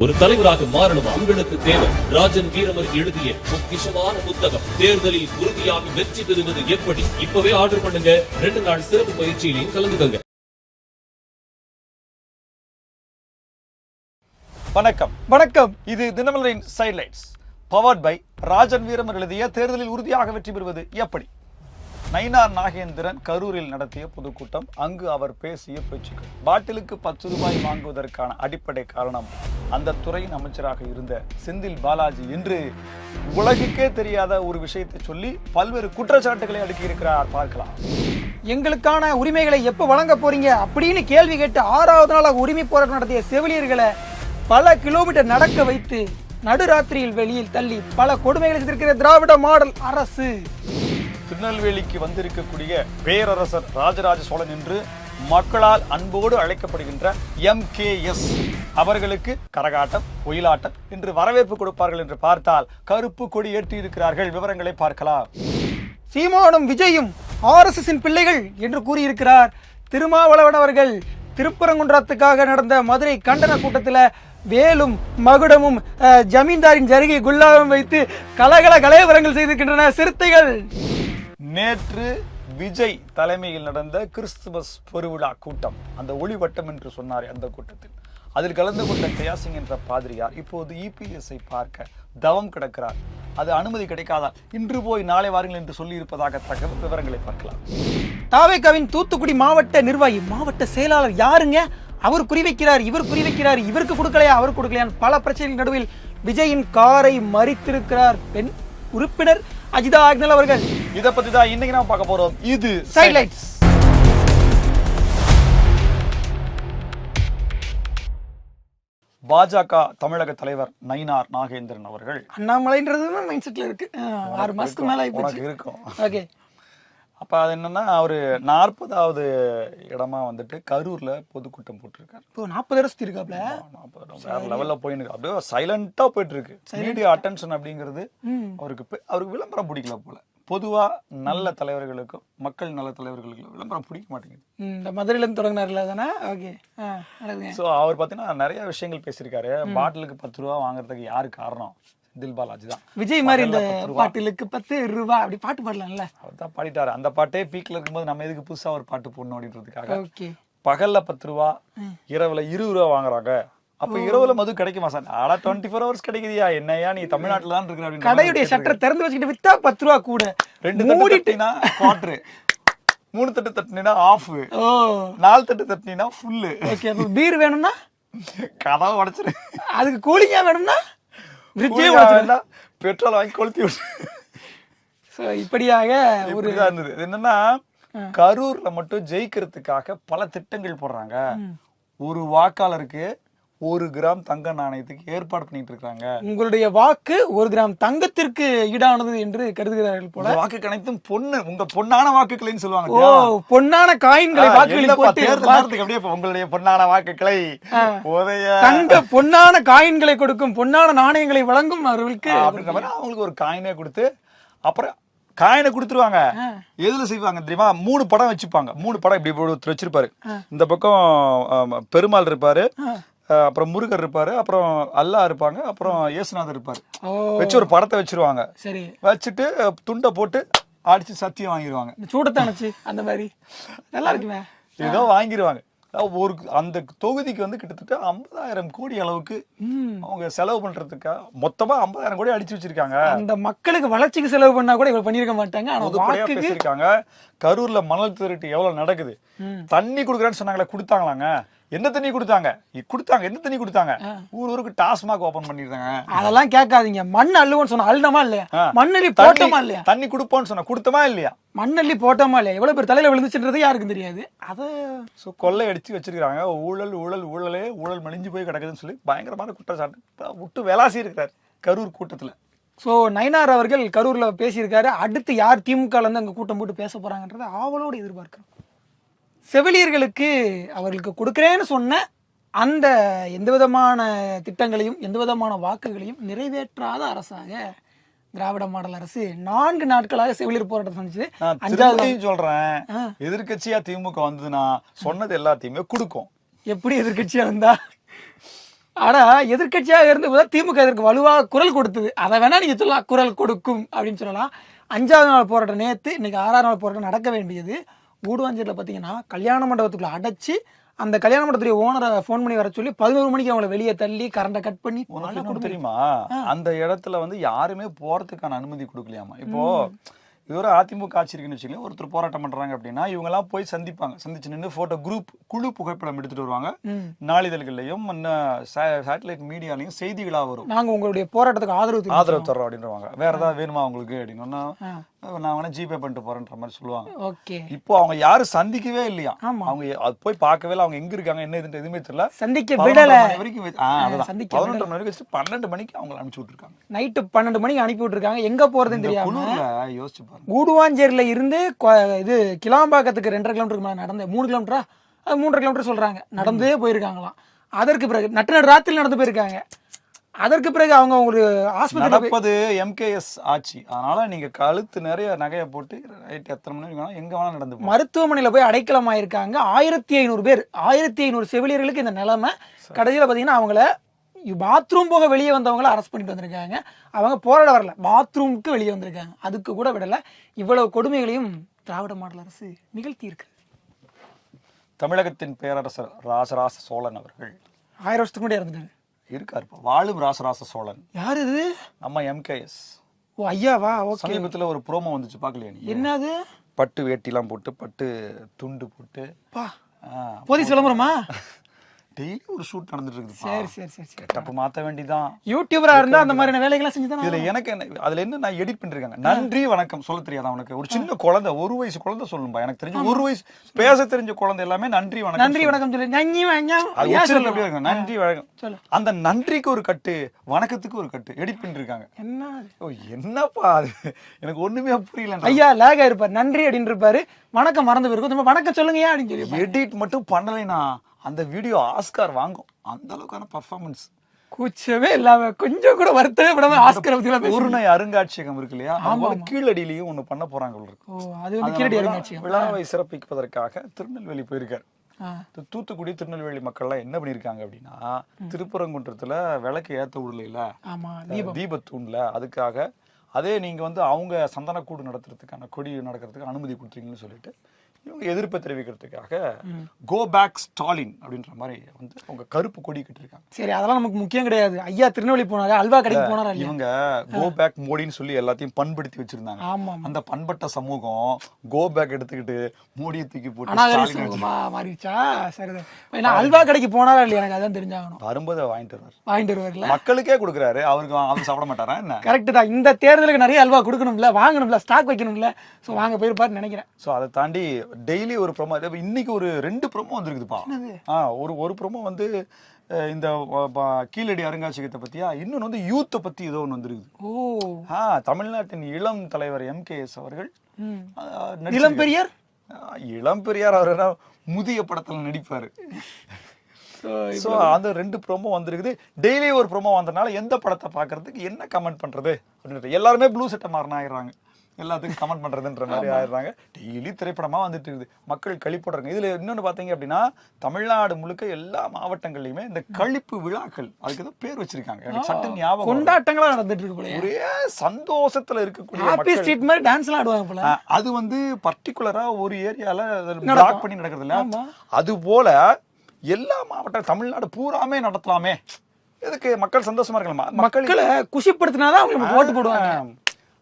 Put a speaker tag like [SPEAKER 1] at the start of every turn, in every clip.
[SPEAKER 1] ஒரு தலைவராக மாறணும் உங்களுக்கு தேவை. ராஜன் வீரமர் எழுதிய பொக்கிஷமான புத்தகம் தேர்தலில் உறுதியாக வெற்றி பெறுவது எப்படி. இப்பவே ஆர்டர் பண்ணுங்க. 2 நாள் சிறப்பு பயிற்சியிலையும் கலந்துக்கங்க.
[SPEAKER 2] வணக்கம். இது தினமலரின் சைட்லைட்ஸ் பவர்ட் பை ராஜன் வீரமர் எழுதிய தேர்தலில் உறுதியாக வெற்றி பெறுவது எப்படி. நயினார் நாகேந்திரன் கரூரில் நடத்திய பொதுக்கூட்டம். அங்கு அவர் பேசிய பேச்சுக்கள். பாட்டிலுக்கு 10 ரூபாய் வாங்குவதற்கான அடிப்படை காரணம் அந்த துறையின் அமைச்சராக இருந்த செந்தில் பாலாஜி என்று உலகுக்கே தெரியாத ஒரு விஷயத்தை சொல்லி பல்வேறு குற்றச்சாட்டுகளை அடுக்கி இருக்கிறார். பார்க்கலாம்.
[SPEAKER 3] எங்களுக்கான உரிமைகளை எப்ப வழங்க போறீங்க அப்படின்னு கேள்வி கேட்டு 6வது நாளாக உரிமை போராட்டம் நடத்திய செவிலியர்களை பல கிலோமீட்டர் நடக்க வைத்து நடுராத்திரியில் வெளியில் தள்ளி பல கொடுமைகளை செய்திருக்கிற திராவிட மாடல் அரசு.
[SPEAKER 2] திருநெல்வேலிக்கு வந்திருக்கக்கூடிய பேரரசர் ராஜராஜ சோழன் என்று மக்களால் அன்போடு அழைக்கப்படுகின்ற MKS அவர்களுக்கு கரகாட்டம், ஒயிலாட்டம் என்று வரவேற்பு கொடுப்பார்கள் என்று பார்த்தால் கருப்பு கொடி ஏற்றி இருக்கிறார்கள். விவரங்களை பார்க்கலாம்.
[SPEAKER 3] சீமானும் விஜயும் RSSின் பிள்ளைகள் என்று கூறியிருக்கிறார் திருமாவளவன் அவர்கள். திருப்பரங்குன்றத்துக்காக நடந்த மதுரை கண்டன கூட்டத்தில் வேலும் மகுடமும் ஜமீன்தாரின் ஜருகை குல்லாவும் வைத்து கலவரங்கள் செய்திருக்கின்றன சிறுத்தைகள்.
[SPEAKER 2] நேற்று விஜய் தலைமையில் நடந்த கிறிஸ்துமஸ் பெருவிழா கூட்டம், அந்த ஒளிவட்டம் என்று சொன்னார். அந்த கூட்டத்தில் அதில் கலந்து கொண்ட தயாசிங் என்ற பாதிரியார் இப்போது EPSஐ பார்க்க தவம் கிடக்கிறார். அது அனுமதி கிடைக்காதா, இன்று போய் நாளை வாருங்கள் என்று சொல்லி இருப்பதாக தகவல். விவரங்களை பார்க்கலாம்.
[SPEAKER 3] தாவேகாவின் தூத்துக்குடி மாவட்ட நிர்வாகி, மாவட்ட செயலாளர் யாருங்க, அவர் குறிவைக்கிறார், இவர் குறிவைக்கிறார், இவருக்கு கொடுக்கலையா, அவர் கொடுக்கலையா, பல பிரச்சனைகள் நடுவில் விஜயின் காரை மறித்திருக்கிறார் பெண் உறுப்பினர் அஜிதா ஆக்னல் அவர்கள்.
[SPEAKER 2] இதை பத்தி தான் இன்னைக்கு நாம பார்க்க போறோம். இது
[SPEAKER 3] சைட்லைட்ஸ்.
[SPEAKER 2] பாஜக தமிழக தலைவர் நயினார் நாகேந்திரன் அவர்கள்
[SPEAKER 3] அண்ணாமலைன்றது மைண்ட் செட்ல இருக்கு. 6 மாசத்துக்கு மேல
[SPEAKER 2] இருக்கும்.
[SPEAKER 3] ஓகே.
[SPEAKER 2] அப்ப அது என்னன்னா, அவரு 40வது இடமா வந்துட்டு கரூர்ல பொதுக்கூட்டம் போட்டிருக்காரு.
[SPEAKER 3] இப்போ 40 வருஷத்துக்கு இருக்காப்ல.
[SPEAKER 2] 40 வேற லெவல்ல போயிருக்கு. அப்படியே சைலண்டா போயிட்டு இருக்கு. மீடியா அட்டென்ஷன் அப்படிங்கிறது அவருக்கு விளம்பரம் பிடிக்கல போல. பொதுவா நல்ல தலைவர்களுக்கும் மக்கள் நல்ல தலைவர்களுக்கும் விளம்பரம் பிடிக்க மாட்டேங்குது.
[SPEAKER 3] இந்த மதுரையில இருந்து தொடங்கினார்ல தானே. ஓகே.
[SPEAKER 2] சோ அவர் பாத்தீங்கன்னா நிறைய விஷயங்கள் பேசியிருக்காரு. பாட்டிலுக்கு 10 ரூபா வாங்குறதுக்கு யாரு காரணம்? செந்தில் பாலாஜி தான்.
[SPEAKER 3] விஜய் மாதிரி இந்த பாட்டிலுக்கு 10 ரூபாய் அப்படி பாட்டு பாடலாம்ல,
[SPEAKER 2] அவர் தான் பாடிட்டாரு. அந்த பாட்டே பீக்ல இருக்கும்போது நம்ம எதுக்கு புதுசா ஒரு பாட்டு போடணும் அப்படின்றதுக்காக.
[SPEAKER 3] ஓகே.
[SPEAKER 2] பகல்ல 10 ரூபா, இரவுல 20 ரூபா வாங்குறாங்க. அப்ப இரவுல மது கிடைக்குமா சார்? ஆனா 24 hours கிடைக்குதியா? என்னையா நீ தமிழ்நாட்டுல தான் இருக்கிற அப்படின்னு.
[SPEAKER 3] கடையுடைய ஷட்டர் திறந்து வச்சுக்கிட்டு வித்தா 10 ரூபா கூட.
[SPEAKER 2] 2 தட்டு தட்டினா குவார்டர், 3 தட்டு தட்டினா ஆஃப், 4 தட்டு தட்டினா ஃபுல்லு.
[SPEAKER 3] ஓகே. அப்ப பீர் வேணும்னா
[SPEAKER 2] கதவை உடைச்சிரு.
[SPEAKER 3] அதுக்கு கூலிங்கா வேணும்னா
[SPEAKER 2] பெட்ரோல் வாங்கி கொளுத்தி விட்டு.
[SPEAKER 3] இப்படியாக ஒரு
[SPEAKER 2] இருந்தது. என்னன்னா, கரூர்ல மட்டும் ஜெயிக்கிறதுக்காக பல திட்டங்கள் போடுறாங்க. ஒரு வாக்காளருக்கு 1 கிராம் தங்க நாணயத்துக்கு ஏற்பாடு பண்ணிட்டு இருக்காங்க.
[SPEAKER 3] உங்களுடைய வாக்கு 1 கிராம் தங்கத்திற்கு ஈடானது என்று கருதுகிறார்கள் போல.
[SPEAKER 2] வாக்கு அனைத்தும் பொண்ணு, உங்க பொன்னான வாக்குகளைன்னு சொல்லுவாங்க.
[SPEAKER 3] பொன்னான காயின்களை வாக்குகளில் போட்டு
[SPEAKER 2] அப்படியே உங்களுடைய பொன்னான வாக்குகளை
[SPEAKER 3] தங்க பொன்னான காயின்களை கொடுக்கும், பொன்னான நாணயங்களை வழங்கும் அவர்களுக்கு
[SPEAKER 2] அப்படின்ற மாதிரி அவங்களுக்கு ஒரு காயினே கொடுத்து அப்புறம் காயினை கொடுத்துருவாங்க. எதுல செய்வாங்க தெரியுமா? 3 படம் வச்சுப்பாங்க. 3 படம் இப்படி வச்சிருப்பாரு. இந்த பக்கம் பெருமாள் இருப்பாரு, அப்புறம் முருகர் இருப்பாரு, அப்புறம் அல்லா இருப்பாங்க, அப்புறம் இயேசுநாதர் இருப்பாரு. வச்சு ஒரு படத்தை வச்சிருவாங்க.
[SPEAKER 3] சரி.
[SPEAKER 2] வச்சுட்டு துண்டை போட்டு அடிச்சு சத்தியம் வாங்கிடுவாங்க.
[SPEAKER 3] சூடத்தானச்சு அந்த மாதிரி நல்லா இருக்குமே.
[SPEAKER 2] ஏதோ வாங்கிடுவாங்க. ஒரு அந்த தொகுதிக்கு வந்து கிட்டத்தட்ட 50,000 கோடி அளவுக்கு அவங்க செலவு பண்றதுக்கா மொத்தமா 50,000 கோடி அடிச்சு வச்சிருக்காங்க.
[SPEAKER 3] அந்த மக்களுக்கு வளர்ச்சிக்கு செலவு பண்ணா கூட இவ்வளவு பண்ணிருக்க மாட்டாங்க.
[SPEAKER 2] பேசிருக்காங்க. கரூர்ல மணல் திருட்டு எவ்வளவு நடக்குது. தண்ணி குடுக்கறேன்னு சொன்னாங்களே, கொடுத்தாங்களாங்க? என்ன தண்ணி கொடுத்தாங்க? என்ன தண்ணி கொடுத்தாங்க? ஊருக்கு டாஸ்மாக் ஓபன் பண்ணிருந்தாங்க.
[SPEAKER 3] அதெல்லாம் கேட்காதீங்க. மண் அள்ளுவோன்னு சொன்னா அள்ளுமா இல்லையா? மண்ணள்ளி போட்டோமா இல்லையா?
[SPEAKER 2] தண்ணி கொடுப்போம்னு சொன்னா கொடுத்தமா இல்லையா?
[SPEAKER 3] மண்ணள்ளி போட்டோமா இல்லையா? எவ்வளவு பேர் தலையில விழுந்துச்சுன்றது யாருக்கும் தெரியாது.
[SPEAKER 2] அதை கொள்ளை அடிச்சு வச்சிருக்காங்க. ஊழல் மலிஞ்சு போய் கிடக்குதுன்னு சொல்லி பயங்கரமான குற்றச்சாட்டு விட்டு விளாசி இருக்கிறார் கரூர் கூட்டத்துல.
[SPEAKER 3] ஸோ நயினார் அவர்கள் கரூர்ல பேசியிருக்காரு. அடுத்து யார் திமுக இருந்து அங்க கூட்டம் போட்டு பேச போறாங்கன்றத ஆவலோடு எதிர்பார்க்கிறோம். செவிலியர்களுக்கு அவர்களுக்கு கொடுக்குறேன்னு சொன்ன அந்த எந்த விதமான திட்டங்களையும் எந்த விதமான வாக்குகளையும் நிறைவேற்றாத அரசாக திராவிட மாடல் அரசு 4 நாட்களாக செவிலியர் போராட்டம் செஞ்சது. 5வது
[SPEAKER 2] சொல்றேன், எதிர்கட்சியா திமுக வந்ததுன்னா சொன்னது எல்லாத்தையுமே கொடுக்கும்.
[SPEAKER 3] எப்படி எதிர்கட்சியா இருந்தா ஆனா எதிர்க்கட்சியாக இருந்து போது திமுக இதற்கு வலுவாக குரல் கொடுத்தது. அதை வேணா நீங்க சொல்லலாம், குரல் கொடுக்கும் அப்படின்னு சொல்லலாம். 5வது நாள் போராட்டம் நேற்று, இன்னைக்கு 6வது நாள் போராட்டம் நடக்க வேண்டியது. கூடுவாஞ்சேரியில் பார்த்தீங்கன்னா கல்யாண மண்டபத்துக்குள்ள அடைச்சி அந்த கல்யாண மண்டபத்துடைய ஓனரை ஃபோன் பண்ணி வர சொல்லி 11 மணிக்கு அவங்களை வெளியே தள்ளி கரண்டை கட் பண்ணி.
[SPEAKER 2] உனக்கு தெரியுமா, அந்த இடத்துல வந்து யாருமே போறதுக்கான அனுமதி கொடுக்கலையாமா. இப்போ இது ஒரு அதிமுக ஆட்சி இருக்குன்னு வச்சுக்கோங்க, ஒருத்தர் போராட்டம் பண்றாங்க அப்படின்னா இவங்க எல்லாம் போய் சந்திப்பாங்க, சந்திச்சு நின்று போட்டோ குழு புகைப்படம் எடுத்துட்டு வருவாங்க. நாளிதழ்கள்லயும் சேட்டலைட் மீடியாலையும் செய்திகளா வரும்,
[SPEAKER 3] நாங்க உங்களுடைய போராட்டத்துக்கு ஆதரவு
[SPEAKER 2] தர்றோம் அப்படின்றவாங்க. வேற ஏதாவது வேணுமா உங்களுக்கு அப்படின்னா நான் வேணா ஜிபே பண்ணிட்டு போறேன்ற மாதிரி சொல்லுவாங்க. இப்போ அவங்க யாரும் சந்திக்கவே இல்லையா, அவங்க போய் பார்க்கவே இல்லை, அவங்க எங்க இருக்காங்க என்ன இதுன்னு எதுவுமே தெரியல,
[SPEAKER 3] சந்திக்க விடல
[SPEAKER 2] வரைக்கும் 11 மணி வரைக்கும் 12 மணிக்கு அவங்க அனுப்பிச்சு விட்டுருக்காங்க.
[SPEAKER 3] நைட்டு 12 மணிக்கு அனுப்பி விட்டுருக்காங்க. எங்க போறதுன்னு தெரியாம
[SPEAKER 2] யோசிச்சு பாருங்க.
[SPEAKER 3] கூடுவாஞ்சேரியில இருந்து இது கிளாம்பாக்கத்துக்கு 2.5 கிலோமீட்டருக்கு மேல நடந்து 3 கிலோமீட்டரா 3.5 கிலோமீட்டர் சொல்றாங்க, நடந்தே போயிருக்காங்களாம். அதற்கு பிறகு நட்டு ராத்திரி நடந்து போயிருக்காங்க. அதற்கு பிறகு அவங்க ஒரு ஆஸ்பத்திரி
[SPEAKER 2] நடப்பது எம்கேஎஸ் ஆட்சி, அதனால நீங்க கழுத்து நிறைய நகையை போட்டு எத்தனை மணி எங்க வேணா நடந்து
[SPEAKER 3] மருத்துவமனையில போய் அடைக்கலம் ஆயிருக்காங்க. 1500 பேர், 1500 செவிலியர்களுக்கு இந்த நிலைமை. கடைசியில பாத்தீங்கன்னா அவங்கள பாத்ரூம் போக வெளியே வந்தவங்கள அரெஸ்ட் பண்ணிட்டு வந்திருக்காங்க. அவங்க போராட வரல, பாத்ரூமுக்கு வெளியே வந்திருக்காங்க. அதுக்கு கூட விடல. இவ்வளவு கொடுமைகளையும் திராவிட மாடல் அரசு நிகழ்த்தி இருக்கு.
[SPEAKER 2] தமிழகத்தின் பேரரசர் ராசராச சோழன் அவர்கள்
[SPEAKER 3] 1000 வருஷத்துக்கு முன்னாடி இறந்துட்டாங்க.
[SPEAKER 2] இருக்காரு வாழும் ராசராச சோழன்.
[SPEAKER 3] யாரு இது?
[SPEAKER 2] நம்ம எம்கேஎஸ்.
[SPEAKER 3] ஓ ஐயாவா? ஓகே.
[SPEAKER 2] சமீபத்துல ஒரு ப்ரோமோ வந்துச்சு, பாக்கலையா நீ?
[SPEAKER 3] என்னது?
[SPEAKER 2] பட்டு வேட்டிலாம் போட்டு பட்டு துண்டு போட்டு
[SPEAKER 3] போலீஸ் விளம்பரமா?
[SPEAKER 2] டெய்லி ஒரு ஷூட் நடந்துட்டு இருக்குது.
[SPEAKER 3] சரி சரி சரி சரி.
[SPEAKER 2] கெட்டப்ப மாத்த வேண்டியதான்.
[SPEAKER 3] யூடியூபரா இருந்தா அந்த மாதிரியான வேலைகளை செஞ்சுதான்.
[SPEAKER 2] இதுல எனக்கு அதுல என்ன நான் எடிட் பண்ணிருக்காங்க. நன்றி வணக்கம் சொல்ல தெரியாதா உனக்கு? ஒரு சின்ன குழந்தை, 1 வயசு குழந்தை சொல்லும்பா, எனக்கு தெரிஞ்சு 1 வயசு பேச தெரிஞ்ச குழந்தை எல்லாமே நன்றி வணக்கம்
[SPEAKER 3] சொல்லி நன்றி
[SPEAKER 2] வணக்கம். அந்த நன்றிக்கு ஒரு கட்டு, வணக்கத்துக்கு ஒரு கட்டு எடிட் பண்ணிருக்காங்க. என்னப்பா அது எனக்கு ஒண்ணுமே புரியல.
[SPEAKER 3] ஐயா லேக் ஆயிருப்பாரு, நன்றி அப்படின்னு இருப்பாரு, வணக்கம் மறந்து போயிருக்கும், வணக்கம் சொல்லுங்க அப்படின்னு சொல்லி
[SPEAKER 2] எடிட் மட்டும் பண்ணலைனா அந்த வீடியோ ஆஸ்கார் வாங்கும். அந்த அளவுக்கான பர்ஃபார்மன்ஸ்.
[SPEAKER 3] கூச்சவே இல்லாம கொஞ்சம் கூட வருத்தவே விடாம ஆஸ்கார் பத்தி
[SPEAKER 2] ஊர்ணை அருங்காட்சியகம் இருக்கு இல்லையா, கீழடியிலையும் ஒண்ணு பண்ண போறாங்க. விழாவை சிறப்பிப்பதற்காக திருநெல்வேலி போயிருக்காரு. தூத்துக்குடி திருநெல்வேலி மக்கள் எல்லாம் என்ன பண்ணிருக்காங்க அப்படின்னா, திருப்பரங்குன்றத்துல விளக்கு ஏத்த விடல தீபத்தூண்ல, அதுக்காக அதே நீங்க வந்து அவங்க சந்தனக்கூடு நடத்துறதுக்கான கொடி நடக்கிறதுக்கு அனுமதி கொடுத்தீங்கன்னு சொல்லிட்டு இவங்க எதிர்ப்பை தெரிவிக்கிறதுக்காக கோ பேக் ஸ்டாலின் அப்படின்ற மாதிரி வந்து அவங்க கருப்பு கொடி கட்டிருக்காங்க.
[SPEAKER 3] சரி, அதெல்லாம் நமக்கு முக்கியம் கிடையாது. ஐயா திருநெல்வேலி போனாங்க, அல்வா கடைக்கு போனாரா?
[SPEAKER 2] இவங்க கோ பேக் மோடின்னு சொல்லி எல்லாத்தையும் பண்படுத்தி வச்சிருந்தாங்க. அந்த பண்பட்ட சமூகம் கோ பேக் எடுத்துக்கிட்டு மோடியை தூக்கி போட்டு
[SPEAKER 3] மாறிச்சா? சரிதான். அல்வா கடைக்கு போனாரா இல்லையா? எனக்கு அதான் தெரிஞ்சாகணும்.
[SPEAKER 2] வரும்போது வாங்கிட்டு வருவார்ல, மக்களுக்கே கொடுக்குறாரு, அவருக்கு அவர் சாப்பிட மாட்டாரா என்ன?
[SPEAKER 3] கரெக்ட் தான். இந்த தேர்தலுக்கு நிறைய அல்வா கொடுக்கணும்ல, வாங்கணும்ல, ஸ்டாக் வைக்கணும்ல. ஸோ வாங்க போயிருப்பாருன்னு நினைக்கிறேன்.
[SPEAKER 2] ஸோ அதை தாண்டி டெய்லி ஒரு ப்ரோமோ, இன்னைக்கு ஒரு 2 ப்ரோமோ வந்துருக்குதுப்பா. ஒரு ப்ரோமோ வந்து இந்த கீழடி அருங்காட்சியகத்தை பத்தியா, இன்னொன்னு வந்து யூத்தை பத்தி ஏதோ ஒன்று வந்துருக்குது. தமிழ்நாட்டின் இளம் தலைவர் எம்கேஎஸ் அவர்கள், இளம் பெரியார் அவர் முதிய படத்துல நடிப்பாரு. சோ அந்த 2 ப்ரோமோ வந்திருக்குது. டெய்லி ஒரு ப்ரோமோ வந்ததுனால எந்த படத்தை பாக்குறதுக்கு என்ன கமெண்ட் பண்றது அப்படின்றது எல்லாருமே ப்ளூ சட்டை மாறினா ஆயிடுறாங்க, எல்லாத்துக்கும் கமெண்ட் பண்றதுன்ற மாதிரி ஆயிடுறாங்க. டெய்லி திரைப்படமா வந்துட்டு இருக்குது, மக்கள் கழிப்படுறாங்க. இதுல இன்னொன்னு பாத்தீங்க அப்படின்னா, தமிழ்நாடு முழுக்க எல்லா மாவட்டங்கள்லயுமே இந்த கழிப்பு விழாக்கள், அதுக்கு தான் பேர் வச்சிருக்காங்க. எனக்கு சட்ட ஞாபகம்,
[SPEAKER 3] கொண்டாட்டங்களா நடந்துட்டு இருக்கு,
[SPEAKER 2] ஒரே சந்தோஷத்துல இருக்கக்கூடிய அது வந்து பர்டிகுலரா ஒரு ஏரியால பிளாக் பண்ணி நடக்கிறது இல்ல, அது போல எல்லா மாவட்டம் தமிழ்நாடு பூராமே நடத்தலாமே. எதுக்கு? மக்கள் சந்தோஷமா இருக்கலாம், மக்களை
[SPEAKER 3] குஷிப்படுத்தினாதான் அவங்க ஓட்டு போடுவாங்க.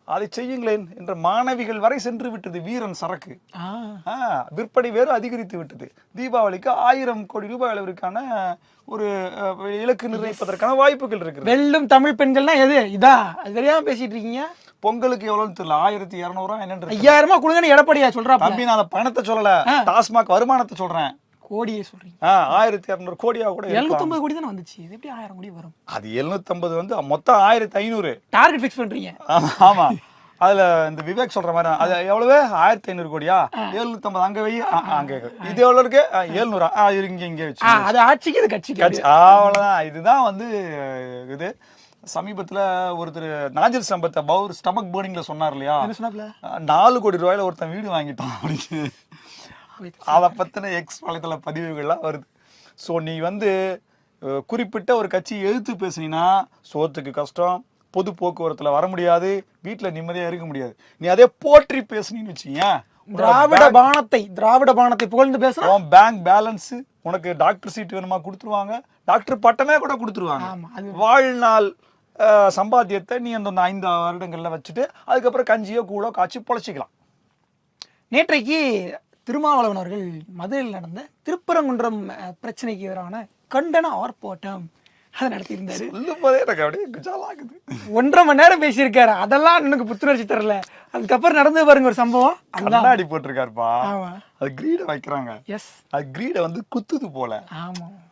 [SPEAKER 2] அதை செய்யுங்களேன் என்ற மாணவிகள் வரை சென்று விட்டது வீரன் சரக்கு. விற்பனை வேறு அதிகரித்து விட்டது. தீபாவளிக்கு 1000 கோடி ரூபாய் அளவிற்கான ஒரு இலக்கு நிர்ணயிப்பதற்கான வாய்ப்புகள் இருக்கு.
[SPEAKER 3] வெல்லும் தமிழ் பெண்கள்னா எது? இதா? அது தெரியாம பேசிட்டு இருக்கீங்க.
[SPEAKER 2] பொங்கலுக்கு எவ்வளவுன்னு தெரியல, 1200 என்னன்னு
[SPEAKER 3] 5000 கொடுங்கன்னு எடப்பாடியா சொல்றா.
[SPEAKER 2] தம்பி நான் பணத்தை சொல்லல, டாஸ்மாக் வருமானத்தை சொல்றேன்.
[SPEAKER 3] கோடியே சொல்றீங்க?
[SPEAKER 2] 1200 கோடியா கூட
[SPEAKER 3] 750 கோடி தானே வந்துச்சு. இது எப்படி 1000 கோடி வரும்?
[SPEAKER 2] அது 750 வந்து மொத்தம் 1500
[SPEAKER 3] டார்கெட் ஃபிக்ஸ் பண்றீங்க.
[SPEAKER 2] ஆமா, அதுல இந்த விவேக் சொல்ற மாதிரி அது எவ்வளவு? 1500 கோடியா? 750 அங்க வை, அங்க இது எவ்வளவு இருக்கு? 700 இங்க வச்சு.
[SPEAKER 3] அது ஆட்சிக்கு, இது கட்சி.
[SPEAKER 2] அவ்வளவுதான். இதுதான் வந்து இது. சமீபத்துல ஒருத்தர் நாஜில் சம்பத்தை பவுர் ஸ்டமக் பர்னிங்ல சொன்னார் இல்லையா, 4 கோடி ரூபாயில ஒருத்தன் வீடு வாங்கிட்டான் அப்படின்னு. அதை பத்தின எக்ஸ் வலைத்தள பதிவுகள்லாம் வருது. ஸோ நீ வந்து குறிப்பிட்ட ஒரு கட்சியை எதிர்த்து பேசுனீங்கன்னா சோத்துக்கு கஷ்டம், பொது போக்குவரத்துல வர முடியாது, வீட்டுல நிம்மதியா இருக்க முடியாது. நீ அதே போற்றி பேசுனீன்னு வச்சீங்க,
[SPEAKER 3] திராவிட பாணத்தை புகழ்ந்து பேசுறோம்.
[SPEAKER 2] பேங்க் பேலன்ஸ், உனக்கு டாக்டர் சீட் வேணுமா கொடுத்துருவாங்க, டாக்டர் பட்டமே கூட கொடுத்துருவாங்க. வாழ்நாள் சம்பாத்தியத்தை நீ அந்த 5 வருடங்கள்ல வச்சுட்டு அதுக்கப்புறம் கஞ்சியோ கூடோ காய்ச்சி பொழைச்சிக்கலாம்.
[SPEAKER 3] நேற்றைக்கு திருமாவளவன் அவர்கள் மதுரையில் நடந்த திருப்பரங்குன்றம் பிரச்சனைக்கு எதிரான கண்டன ஆர்ப்பாட்டம் அதை நடத்தியிருந்தாரு. 1.5 மணி நேரம் பேசியிருக்காரு. அதெல்லாம் எனக்கு புத்துணர்ச்சி தரல. அதுக்கப்புறம் நடந்து பாருங்க ஒரு சம்பவம்.
[SPEAKER 2] கண்ணாடி போட்டிருக்காருப்பா, அது கிரீட வைக்கிறாங்க. அது கிரீட வந்து குத்துது போல.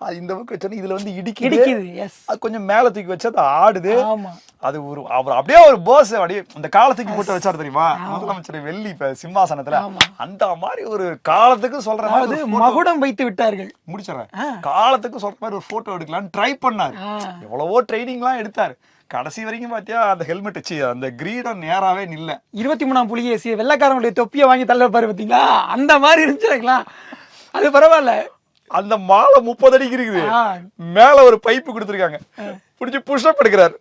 [SPEAKER 2] அது இந்த பக்கம் வச்சா இதுல வந்து இடிக்குது. அது கொஞ்சம் மேல தூக்கி வச்சு அது ஆடுது. அது ஒரு அவர் அப்படியே ஒரு போஸ் அப்படியே இந்த காலத்துக்கு போட்டு வச்சாரு தெரியுமா, முதலமைச்சர் வெள்ளி சிம்மாசனத்துல. அந்த மாதிரி ஒரு காலத்துக்கு சொல்ற மாதிரி
[SPEAKER 3] மகுடம் வைத்து விட்டார்கள்.
[SPEAKER 2] முடிச்சிடறேன். காலத்துக்கு சொல்ற மாதிரி ஒரு போட்டோ எடுக்கலாம்னு ட்ரை பண்ணாரு. எவ்வளவோ ட்ரைனிங் எல்லாம் எடுத்தாரு. கடைசி வரைக்கும் பாத்தியா அந்த ஹெல்மெட் வச்சு அந்த கிரீடம் நேராவே நில்ல.
[SPEAKER 3] 23ஆம் புலிகேசி வெள்ளைக்காரங்களுடைய தொப்பியை வாங்கி தள்ள பாரு பாத்தீங்களா, அந்த மாதிரி இருந்துச்சுங்களா. அது பரவாயில்ல.
[SPEAKER 2] அந்த மாலை 30 அடிக்கு இருக்குது, மேல ஒரு பைப்பு கொடுத்துருக்காங்க, பிடிச்சி புஷ்அப் எடுக்கிறாரு.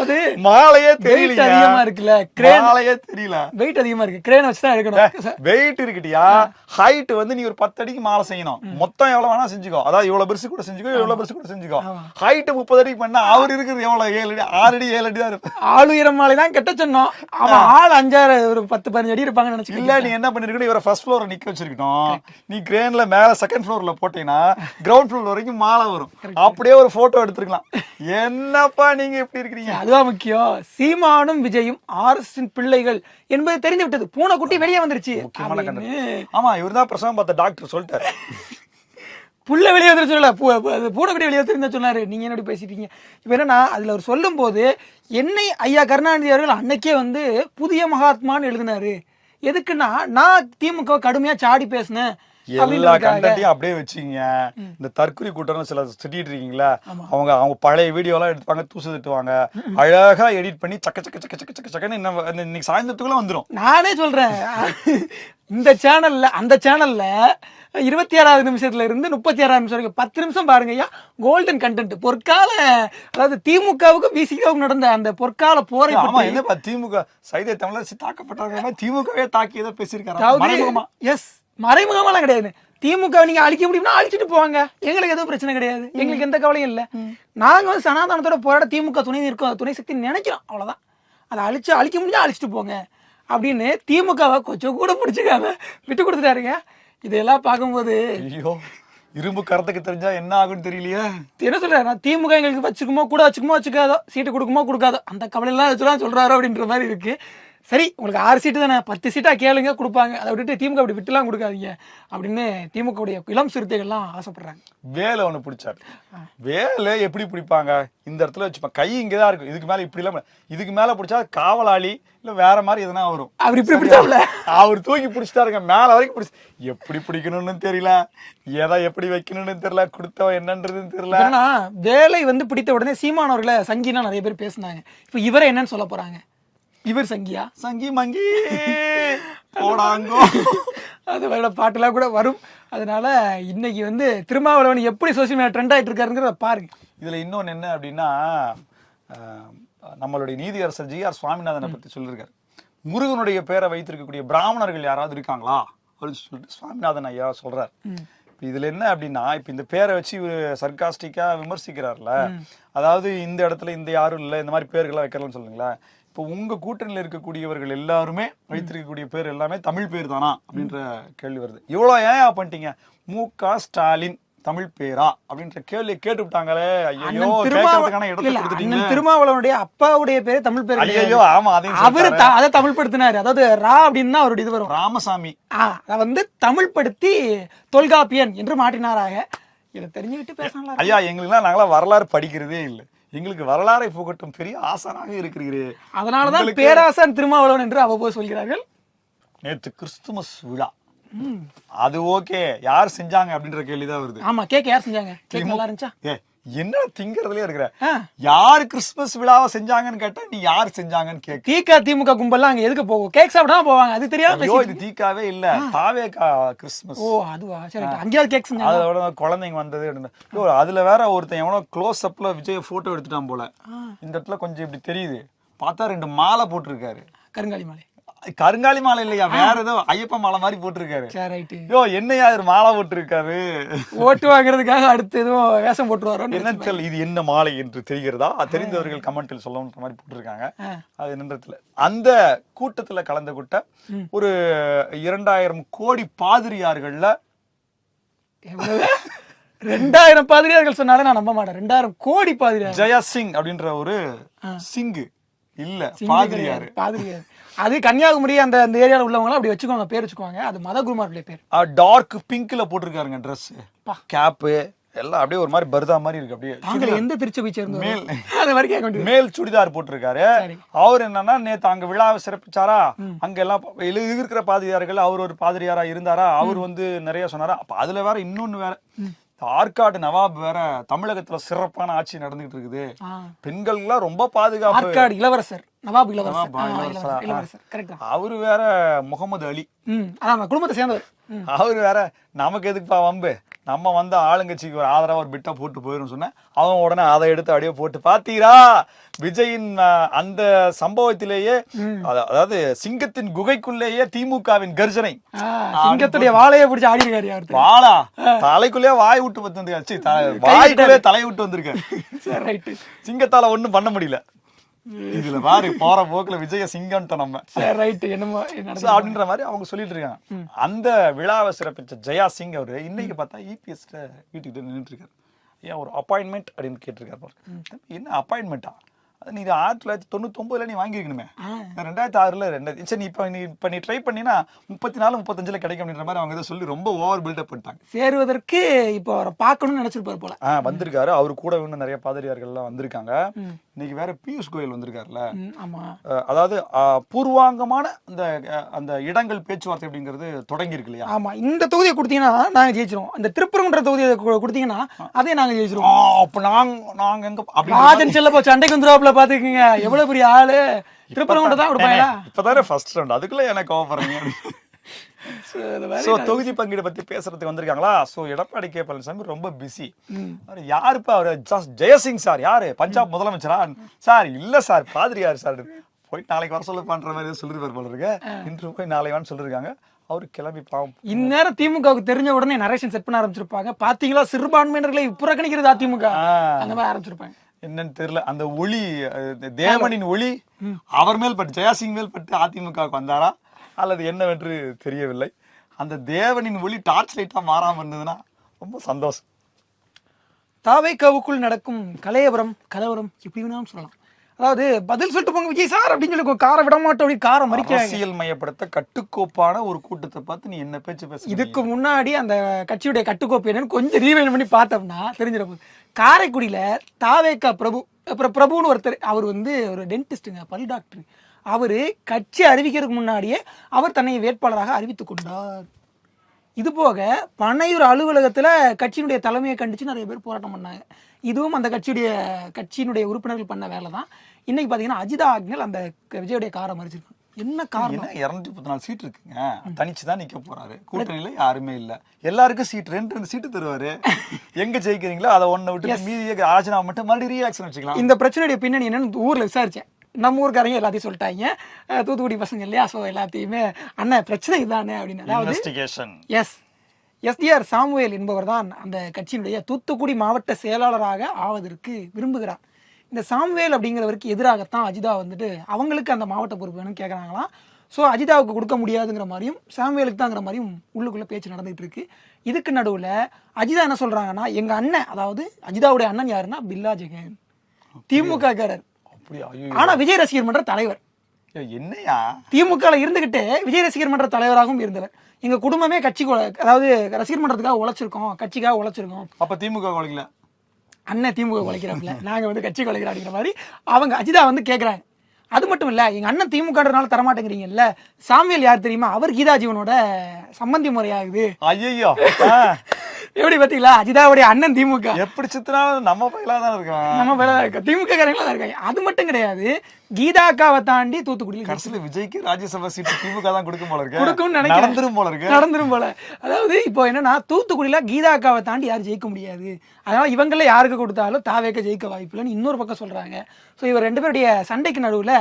[SPEAKER 3] அது
[SPEAKER 2] மாலையே தெரியல,
[SPEAKER 3] அதிகமா இருக்குல்ல,
[SPEAKER 2] மாலையே தெரியல,
[SPEAKER 3] வெயிட் அதிகமா இருக்கு, கிரேன் வச்சு தான் எடுக்கணும்.
[SPEAKER 2] வெயிட் இருக்குட்டியா, ஹைட் வந்து நீ ஒரு 10 அடிக்கு மாலை செய்யணும். மொத்தம் எவ்வளவு வேணா செஞ்சுக்கோ, அதாவது இவ்வளவு பெருசு கூட செஞ்சுக்கோ, இவ்வளவு பெருசு கூட செஞ்சுக்கோ. ஹைட் 30 அடிக்கு பண்ணா அவர் இருக்கிறது எவ்வளவு 7 அடி 6 அடி 7 அடி தான் இருப்பேன்.
[SPEAKER 3] ஆள் உயரம் மாலை தான் கெட்ட சொன்னோம். அவன் ஆள் 5 ஒரு 10-15 அடி இருப்பாங்கன்னு நினைச்சு.
[SPEAKER 2] இல்ல நீ என்ன பண்ணிருக்கணும், இவரை ஃபர்ஸ்ட் ஃப்ளோர்ல நிக்க வச்சிருக்கணும். நீ கிரேன்ல மேல செகண்ட் ஃப்ளோர்ல போட்டீங்கன்னா கிரவுண்ட் ஃப்ளோர் வரைக்கும் மாலை வரும். அப்படியே ஒரு போட்டோ எடுத்துக்கலாம். என்னப்பா நீங்க எப்படி இருக்கீங்க?
[SPEAKER 3] அதுதான் முக்கியம். சீமானும் விஜயும் ஆர்எஸ்எஸ் பிள்ளைகள் என்பது தெரிந்து விட்டது. பூனைக்குட்டி வெளியே வந்துருச்சு.
[SPEAKER 2] ஆமா, இவர்தான் பிரசவம் பார்த்த டாக்டர் சொல்லிட்டாரு.
[SPEAKER 3] புள்ள வெளியே வந்து சொல்லல, பூனைக்குட்டி வெளியே வந்து சொன்னாரு. நீங்க என்னடி பேசிட்டீங்க? இப்ப என்னன்னா அதுல அவர் சொல்லும் போது என்னை ஐயா கருணாநிதி அவர்கள் அன்னைக்கே வந்து புதிய மகாத்மான்னு எழுதினாரு. எதுக்குன்னா நான் திமுக கடுமையா சாடி பேசினேன்.
[SPEAKER 2] எல்லா கண்டென்ட்டையும் அப்படியே வச்சுங்க. இந்த தற்கொலை கூட்டம் சில திட்டிட்டு இருக்கீங்களா, அவங்க பழைய வீடியோ எல்லாம் எடுத்துப்பாங்க, தூசு திட்டுவாங்க, அழகா எடிட் பண்ணி சக்க சக்க சக்க சக்க சக்க சக்கன்னு இன்னைக்கு சாயந்தரத்துக்குள்ள வந்துடும்.
[SPEAKER 3] நானே சொல்றேன், இந்த சேனல்ல அந்த சேனல்ல 26வது நிமிஷத்துல இருந்து 36வது நிமிஷம் வரைக்கும் 10 நிமிஷம் பாருங்க ஐயா. கோல்டன் கண்டென்ட், பொற்கால, அதாவது திமுகவுக்கு பிசிகாவுக்கு நடந்த அந்த பொற்கால போரை.
[SPEAKER 2] என்னப்பா திமுக சைதை தமிழரசு தாக்கப்பட்டாங்க, திமுகவே தாக்கி ஏதோ பேசியிருக்காங்க.
[SPEAKER 3] எஸ், மறைமுகமெல்லாம் கிடையாது. திமுக நீங்க அழிக்க முடியும்னா அழிச்சிட்டு போவாங்க, எங்களுக்கு எதுவும் பிரச்சனை கிடையாது, எங்களுக்கு எந்த கவலையும் இல்லை. நாங்க வந்து சனாதனத்தோட போராட திமுக துணை சக்தி நினைக்கிறோம், அவ்வளவுதான். அதை அழிக்க முடிஞ்சா அழிச்சிட்டு போங்க அப்படின்னு திமுகவை கொஞ்சம் கூட பிடிச்சிக்காம விட்டு கொடுத்துட்டாருங்க. இதெல்லாம் பார்க்கும்போது
[SPEAKER 2] ஐயோ, இரும்பு கரத்துக்கு தெரிஞ்சா என்ன ஆகுன்னு தெரியலையே.
[SPEAKER 3] என்ன சொல்றாரு, திமுக எங்களுக்கு வச்சுக்குமோ கூட வச்சுக்காதோ, சீட்டு கொடுக்குமோ கொடுக்காதோ, அந்த கவலை எல்லாம் வச்சுலாம் சொல்றாரு அப்படின்ற மாதிரி இருக்கு. சரி, உங்களுக்கு 6 சீட்டு தானே, 10 சீட்டா கேளுங்க கொடுப்பாங்க, அதை விட்டுட்டு திமுக அப்படி விட்டுலாம் கொடுக்காதீங்க அப்படின்னு திமுக உடைய இளம் சிறுத்தைகள்லாம் ஆசைப்படுறாங்க.
[SPEAKER 2] வேலை ஒண்ணு பிடிச்சாரு. வேலை எப்படி பிடிப்பாங்க, இந்த இடத்துல வச்சுப்பா, கை இங்கதான் இருக்கும், இதுக்கு மேல இப்படி இல்லாம, இதுக்கு மேல பிடிச்சா காவலாளி இல்ல வேற மாதிரி எதனா வரும்.
[SPEAKER 3] அவர் இப்படி பிடிச்சாப்ல,
[SPEAKER 2] அவர் தூக்கி பிடிச்சிட்டாருங்க, மேல வரைக்கும் பிடிச்சி. எப்படி பிடிக்கணும்னு தெரியல, எதை எப்படி வைக்கணும்னு தெரியல, கொடுத்தவன் என்னன்றதுன்னு தெரியல.
[SPEAKER 3] ஏன்னா வேலை வந்து பிடித்த உடனே சீமானவர்களை சங்கினா நிறைய பேர் பேசினாங்க. இப்ப இவரை என்னன்னு சொல்ல போறாங்க, இவர் சங்கியா,
[SPEAKER 2] சங்கி மங்கி போடாங்கோ,
[SPEAKER 3] அது பாட்டுலாம் கூட வரும். அதனால இன்னைக்கு வந்து திருமாவளவன் எப்படி சோசியல் மீடியா ட்ரெண்ட் ஆயிட்டு இருக்காருங்கிறத பாருங்க.
[SPEAKER 2] இதுல இன்னொன்னு என்ன அப்படின்னா, நம்மளுடைய நீதியரசர் ஜி.ஆர். சுவாமிநாதனை பத்தி சொல்லியிருக்காரு. முருகனுடைய பேரை வைத்திருக்கக்கூடிய பிராமணர்கள் யாராவது இருக்காங்களா அப்படின்னு சொல்லிட்டு சுவாமிநாதன் ஐயா சொல்றாரு. இதுல என்ன அப்படின்னா, இப்ப இந்த பேரை வச்சு இவர் சர்காஸ்டிக்கா விமர்சிக்கிறார்ல, அதாவது இந்த இடத்துல இந்த யாரும் இல்லை, இந்த மாதிரி பேர்கள்லாம் வைக்கலாம்னு சொல்லுங்களேன். இப்போ உங்க கூட்டணியில் இருக்கக்கூடியவர்கள் எல்லாருமே வைத்திருக்கக்கூடிய பேர் எல்லாமே தமிழ் பேர் தானா அப்படின்ற கேள்வி வருது. இவ்வளவு ஏன் பண்ணிட்டீங்க, மு.க. ஸ்டாலின் தமிழ் பேரா அப்படின்ற கேள்வி கேட்டு விட்டாங்களே. ஐயோ, கேட்கறதுக்கான இடத்தை கொடுத்துட்டீங்க.
[SPEAKER 3] திருமாவளவனுடைய அப்பாவுடைய பேரு தமிழ் பேர்.
[SPEAKER 2] ஐயோ, ஆமா,
[SPEAKER 3] அவரு அதை தமிழ் படுத்தினாரு. அதாவது ரா அப்படின்னு அவருடைய இது வரும்,
[SPEAKER 2] ராமசாமி.
[SPEAKER 3] அதை வந்து தமிழ் படுத்தி தொல்காப்பியன் என்று மாற்றினாராக. இதை தெரிஞ்சுக்கிட்டு பேசலாம்.
[SPEAKER 2] ஐயா, எங்களுக்குலாம் நாங்களாம் வரலாறு படிக்கிறதே இல்லை, எங்களுக்கு வரலாறை புகட்டும் பெரிய ஆசானாக இருக்கிறீர்கள்.
[SPEAKER 3] அதனாலதான் பேராசான் திருமாவளவன் என்று அவ்வப்போது சொல்கிறார்கள்.
[SPEAKER 2] நேற்று கிறிஸ்துமஸ் விழா, அது ஓகே, யார் செஞ்சாங்க அப்படின்ற கேள்விதான் வருது.
[SPEAKER 3] ஆமா, கேக் யார் செஞ்சாங்க, கேக் நல்லா இருந்துச்சா?
[SPEAKER 2] என்ன திங்கறதுலயே இருக்கிற
[SPEAKER 3] ஆ.
[SPEAKER 2] யாரு கிறிஸ்துமஸ் விழாவை செஞ்சாங்கன்னு கேட்டா நீ யாரு செஞ்சாங்கன்னு கேட்க.
[SPEAKER 3] தீகா திமுக கும்பல்லாம் அங்க எதுக்கு போகும்? கேக் சாப்பிட தான் போவாங்க. அது தெரியாம
[SPEAKER 2] ஐயோ இது தீக்காவே இல்ல, தாவேகா கிறிஸ்துமஸ்.
[SPEAKER 3] ஓ அதுவா, சரி. அங்கேயாவது கேக் செஞ்சாங்க.
[SPEAKER 2] அதோட குழந்தைங்க வந்தது அப்படின்னு. ஐயோ, அதுல வேற ஒருத்தன் எவனோ க்ளோஸ் அப்ல விஜய் போட்டோ எடுத்துட்டான் போல. இந்த இடத்துல கொஞ்சம் இப்படி தெரியுது, பார்த்தா 2 மாலை போட்டிருக்காரு.
[SPEAKER 3] கருங்காலி மாலை.
[SPEAKER 2] கருங்காலி மாலை இல்லையா, வேற ஏதோ ஐயப்ப மாலை மாதிரி போட்டிருக்காரு.
[SPEAKER 3] சரி ரைட்டு.
[SPEAKER 2] ஐயோ என்னையா இது மாலை போட்டிருக்காரு,
[SPEAKER 3] ஓட்டு வாங்குறதுக்காக அடுத்து எதுவும் வேஷம் போட்டுருவாரோ
[SPEAKER 2] என்ன சொல், இது என்ன மாலை என்று தெரிகிறதா, தெரிந்தவர்கள் கமெண்டில் சொல்லணுன்ற மாதிரி போட்டிருக்காங்க. அது நின்றத்துல அந்த கூட்டத்துல கலந்து கொண்ட ஒரு 2000 கோடி பாதிரியார்கள்ல
[SPEAKER 3] 2000 பாதிரியார்கள் சொன்னாலே நான் நம்ப மாட்டேன். 2000 கோடி பாதிரியார்.
[SPEAKER 2] ஜெயா சிங் அப்படின்ற ஒரு சிங்கு இல்ல பாதிரியாரு.
[SPEAKER 3] பாதிரியார் அது கன்னியாகுமரி அந்த ஏரியால உள்ளவங்க அப்படி வச்சுக்கோங்க, பேர் வச்சுக்குவாங்க. அது மதகுருமாருடைய பேர்.
[SPEAKER 2] டார்க் பிங்க்ல போட்டிருக்காருங்க ட்ரெஸ், கேப்பு எல்லாம் அப்படியே ஒரு மாதிரி பர்தா மாதிரி இருக்கு. அப்படியே
[SPEAKER 3] தாங்கள் எந்த திருச்சபை சேர்ந்தவர்?
[SPEAKER 2] மேல்
[SPEAKER 3] அது மாதிரி கேட்க வேண்டியது.
[SPEAKER 2] மேல் சுடிதார் போட்டிருக்காரு. அவர் என்னன்னா நேத்து அங்க விழாவை சிறப்பிச்சாரா, அங்க எல்லாம் இருக்கிற பாதிரியார்கள் அவர் ஒரு பாதிரியாரா இருந்தாரா, அவர் வந்து நிறைய சொன்னாரா. அப்ப அதுல வேற இன்னொன்னு வேற, ஆற்காடு நவாப் வேற தமிழகத்துல சிறப்பான ஆட்சி நடந்துகிட்டு இருக்குது, பெண்கள் எல்லாம் ரொம்ப பாதுகாப்பு.
[SPEAKER 3] ஆற்காடு இளவரசர் நவாப் இளவரசர் கரெக்ட்.
[SPEAKER 2] அவரு வேற முகமது அலி,
[SPEAKER 3] அதான் குடும்பத்தை சேர்ந்தவர்.
[SPEAKER 2] அவரு வேற நமக்கு எதுக்குப்பா வம்பு, நம்ம வந்து ஆளுங்கட்சிக்கு ஒரு ஆதரவா ஒரு பிட்டா போட்டு போயிரும் சொன்ன, அவன் உடனே அதை எடுத்து அப்படியே போட்டு பாத்தீரா விஜயின் அந்த சம்பவத்திலேயே, அதாவது சிங்கத்தின் குகைக்குள்ளேயே திமுகவின் கர்ஜனை,
[SPEAKER 3] சிங்கத்துடைய வாழையை பிடிச்சி ஆடி இருக்காரு.
[SPEAKER 2] வாழா தலைக்குள்ளேயே வாய் விட்டு வந்து வாய்க்குள்ளே தலையை விட்டு வந்திருக்காரு. சிங்கத்தால ஒண்ணும் பண்ண முடியல. இதுல பாரு போற போக்குல விஜய சிங்கம்ட்ட நம்ம அப்படின்ற மாதிரி அவங்க சொல்லிட்டு இருக்காங்க. அந்த விழாவை சிறப்பிச்ச ஜெயா சிங் அவரு இன்னைக்கு பார்த்தா EPS வீட்டுக்கிட்ட நின்றுட்டு இருக்காரு. ஏன் ஒரு அப்பாயின்மெண்ட் அப்படின்னு கேட்டிருக்காரு. என்ன அப்பாயின்மெண்டா, நீ 1999 நீ வாங்கிருக்கணுமே, 2006 சரி இப்ப நீ ட்ரை பண்ணினா 34 35 கிடைக்கும் அப்படின்ற மாதிரி அவங்க சொல்லி ரொம்ப ஓவர் பில்டப் பண்ணிட்டாங்க.
[SPEAKER 3] சேருவதற்கு இப்போ அவரை பார்க்கணும்னு நினைச்சிருப்பாரு போல.
[SPEAKER 2] வந்திருக்காரு, அவரு கூட இன்னும் நிறைய பாதிரியார்கள் எல்லாம் வந்திருக்காங்க. இன்னைக்கு வேற பியூஷ் கோயல் வந்திருக்காருல்ல. அதாவது பூர்வாங்கமான அந்த இடங்கள் பேச்சுவார்த்தை அப்படிங்கிறது தொடங்கி இருக்கு இல்லையா.
[SPEAKER 3] ஆமா, இந்த தொகுதியை கொடுத்தீங்கன்னா நாங்க ஜெயிச்சிருவோம், இந்த திருப்பரங்குன்ற தொகுதியை கொடுத்தீங்கன்னா அதே நாங்க ஜெயிச்சிருவோம்.
[SPEAKER 2] அப்ப நாங்க எங்க
[SPEAKER 3] ராஜன் செல்லப்போ சண்டைக்கு வந்துருவாப்புல பாத்துக்கீங்க, எவ்வளவு பெரிய ஆளு. திருப்பரங்குன்ற தான் கொடுப்பாங்களா,
[SPEAKER 2] இப்பதானே ஃபர்ஸ்ட் ரவுண்ட், அதுக்குள்ள எனக்கு கோவப்படுறீங்க. தொகுதி பங்கீடு பத்தி பேசுறதுக்கு வந்திருக்காங்களா. சோ எடப்பாடி கே பழனிசாமி ரொம்ப பிஸி. யாருப்பா அவரு, ஜெயசிங் சார் யாரு, பஞ்சாப் முதலமைச்சரா சார், இல்ல சார் பாதிரியார் சார், போயிட்டு நாளைக்கு வர சொல்ல பண்ற மாதிரி சொல்லிருப்பாரு போல இருக்கு. இன்று போய் நாளை வான்னு சொல்லிருக்காங்க. அவரு கிளம்பி பாவம்.
[SPEAKER 3] இந்நேரம் திமுகவுக்கு தெரிஞ்ச உடனே நரேஷன் செட் பண்ண ஆரம்பிச்சிருப்பாங்க. பாத்தீங்களா சிறுபான்மையினர்களை புறக்கணிக்கிறது அதிமுக, அந்த மாதிரி ஆரம்பிச்சிருப்பாங்க.
[SPEAKER 2] என்னன்னு தெரியல, அந்த ஒளி தேவனின் ஒளி அவர் மேல் பட்டு, ஜெயாசிங் மேல் பட்டு அதிமுகவுக்கு வந்தாரா அல்லது என்னவென்று தெரியவில்லை. அந்த தேவனின் ஒளி டார்ச் லைட்டா மாறாம இருந்ததுன்னா ரொம்ப சந்தோஷம்.
[SPEAKER 3] தாவேக்காவுக்குள் நடக்கும் கலவரம் எப்படி வேணாலும் சொல்லலாம். அதாவது பதில் சொல்லிட்டு போங்க விஜய் சார் அப்படின்னு சொல்லி காரை விட மாட்டோம், அப்படி காரை மறிக்க
[SPEAKER 2] அரசியல் மயப்படுத்த கட்டுக்கோப்பான ஒரு கூட்டத்தை பார்த்து நீ என்ன பேச்சு பேச.
[SPEAKER 3] இதுக்கு முன்னாடி அந்த கட்சியுடைய கட்டுக்கோப்பு என்னன்னு கொஞ்சம் ரீவைண்ட் பண்ணி பார்த்தோம்னா தெரிஞ்சிடும். காரைக்குடியில தாவேக்கா பிரபுன்னு ஒருத்தர், அவர் வந்து ஒரு டென்டிஸ்டுங்க, பல் டாக்டர். அவரு கட்சி அறிவிக்கிறதுக்கு முன்னாடியே அவர் தன்னை வேட்பாளராக அறிவித்துக் கொண்டார். இது போக பனையூர் அலுவலகத்துல கட்சியினுடைய தலைமையை கண்டிச்சு நிறைய பேர் போராட்டம் பண்ணாங்க. இதுவும் அந்த கட்சியினுடைய உறுப்பினர்கள் பண்ண வேலை தான். இன்னைக்கு பாத்தீங்கன்னா அஜிதா ஆக்னல் அந்த விஜயுடைய காரை மறிச்சிருக்காங்க. என்ன காரணம்,
[SPEAKER 2] 234 சீட் இருக்குங்க, தனிச்சுதான் நிக்க போறாரு, கூட்டணியில யாருமே இல்ல, எல்லாருக்கும் சீட் 2 சீட்டு தருவாரு, எங்க ஜெயிக்கிறீங்களோ அதை ஒண்ணு விட்டு மீதியை ராஜினாமா மட்டும் மறுபடியும் ரீஎலெக்ஷன் வச்சுக்கலாம்.
[SPEAKER 3] இந்த பிரச்சனையுடைய பின்னணி என்னன்னு ஊர்ல விசாரிச்சேன். நம்ம ஊருக்காரங்க எல்லாத்தையும் சொல்லிட்டாங்க, தூத்துக்குடி பசங்க இல்லையா, ஸோ எல்லாத்தையுமே அண்ணன் பிரச்சனை இதுதானே அப்படின்னு. அதாவது SDR சாமுவேல் என்பவர் தான் அந்த கட்சியினுடைய தூத்துக்குடி மாவட்ட செயலாளராக ஆவதற்கு விரும்புகிறார். இந்த சாமுவேல் அப்படிங்கிறவருக்கு எதிராகத்தான் அஜிதா வந்துட்டு அவங்களுக்கு அந்த மாவட்ட பொறுப்பு வேணும்னு கேட்குறாங்களாம். ஸோ அஜிதாவுக்கு கொடுக்க முடியாதுங்கிற மாதிரியும் சாமுவேலுக்கு தாங்கிற மாதிரியும் உள்ளுக்குள்ள பேச்சு நடந்துகிட்டு இருக்கு. இதுக்கு நடுவில் அஜிதா என்ன சொல்றாங்கன்னா, எங்க அண்ணன், அதாவது அஜிதாவுடைய அண்ணன் யாருன்னா பில்லா ஜெகன், திமுக காரர், ஆனா விஜய் ரசிகர் மன்ற தலைவர்.
[SPEAKER 2] என்னையா
[SPEAKER 3] திமுக இருந்துகிட்டு விஜய் ரசிகர் மன்ற தலைவராகவும் இருந்தவர். எங்க குடும்பமே கட்சி, அதாவது ரசிகர் மன்றத்துக்காக உழைச்சிருக்கோம், கட்சிக்காக உழைச்சிருக்கோம்.
[SPEAKER 2] அப்ப திமுக உழைக்கல,
[SPEAKER 3] அண்ணன் திமுக உழைக்கிறாப்ல, நாங்க வந்து கட்சி உழைக்கிறோம் அப்படிங்கிற மாதிரி அவங்க அஜிதா வந்து கேட்கறாங்க. அது மட்டும் இல்ல, எங்க அண்ணன் திமுகன்றனால தரமாட்டேங்கிறீங்கல்ல, சாமுவேல் யார் தெரியுமா, அவர் கீதா ஜீவனோட சம்பந்தி முறையாகுது.
[SPEAKER 2] ஐயோ
[SPEAKER 3] எப்படி பாத்தீங்களா அஜிதாவுடைய அண்ணன் திமுக
[SPEAKER 2] எப்படி சித்தினாலும் நம்ம பயிலா தான் இருக்கான்.
[SPEAKER 3] நம்ம பேர இருக்க திமுக காரங்களா தான் இருக்காங்க. அது மட்டும் கிடையாது, கீதா அக்காவை தாண்டி தூத்துக்குடியில்
[SPEAKER 2] கடைசியில விஜய்க்கு ராஜ்யசபா சீட்டு திமுக தான் கொடுக்கும் போல இருக்கு.
[SPEAKER 3] கொடுக்கும்னு நினைக்கிறேன்.
[SPEAKER 2] நடந்துரும் போல.
[SPEAKER 3] அதாவது இப்போ என்னன்னா தூத்துக்குடியில கீதா அக்காவை தாண்டி யாரும் ஜெயிக்க முடியாது, அதனால இவங்கள யாருக்கு கொடுத்தாலும் தாவேக்க ஜெயிக்க வாய்ப்பு இல்லைன்னு இன்னொரு பக்கம் சொல்றாங்க. ஸோ இவர் ரெண்டு பேருடைய சண்டைக்கு நடுவுல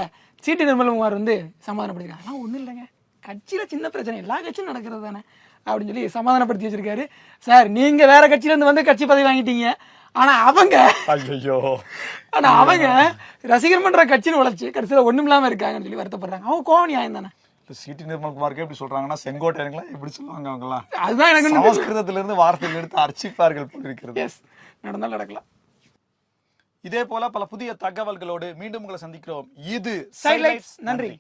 [SPEAKER 3] சீட்டு நிர்மல்குமார் வந்து சமாதானப்படுத்திருக்காங்க. ஆனால் ஒன்றும் இல்லைங்க, கட்சியில சின்ன பிரச்சனை எல்லா கட்சியும் நடக்கிறது தானே அப்படின்னு சொல்லி சமாதானப்படுத்தி வச்சிருக்காரு. சார் நீங்க வேற கட்சியில இருந்து வந்து கட்சி பதவி வாங்கிட்டீங்க, ஆனா அவங்க ரசிகர் மன்ற கட்சின்னு உழைச்சு கடைசியில ஒண்ணும் இல்லாம இருக்காங்கன்னு சொல்லி வருத்தப்படுறாங்க. அவங்க கோவம் நியாயம் தானே.
[SPEAKER 2] சீட்டு நிர்மல்குமாருக்கு எப்படி சொல்றாங்கன்னா செங்கோட்டையங்களா எப்படி சொல்லுவாங்க அவங்க எல்லாம்.
[SPEAKER 3] அதுதான் எனக்கு
[SPEAKER 2] சமஸ்கிருதத்துல இருந்து வார்த்தைகள் எடுத்து அர்ச்சிப்பார்கள் போல் இருக்கிறது.
[SPEAKER 3] எஸ், நடந்தாலும் நடக்கலாம்.
[SPEAKER 2] இதே போல பல புதிய தகவல்களோடு மீண்டும் உங்களை சந்திக்கிறோம். இது
[SPEAKER 3] சைட்லைட்ஸ். நன்றி.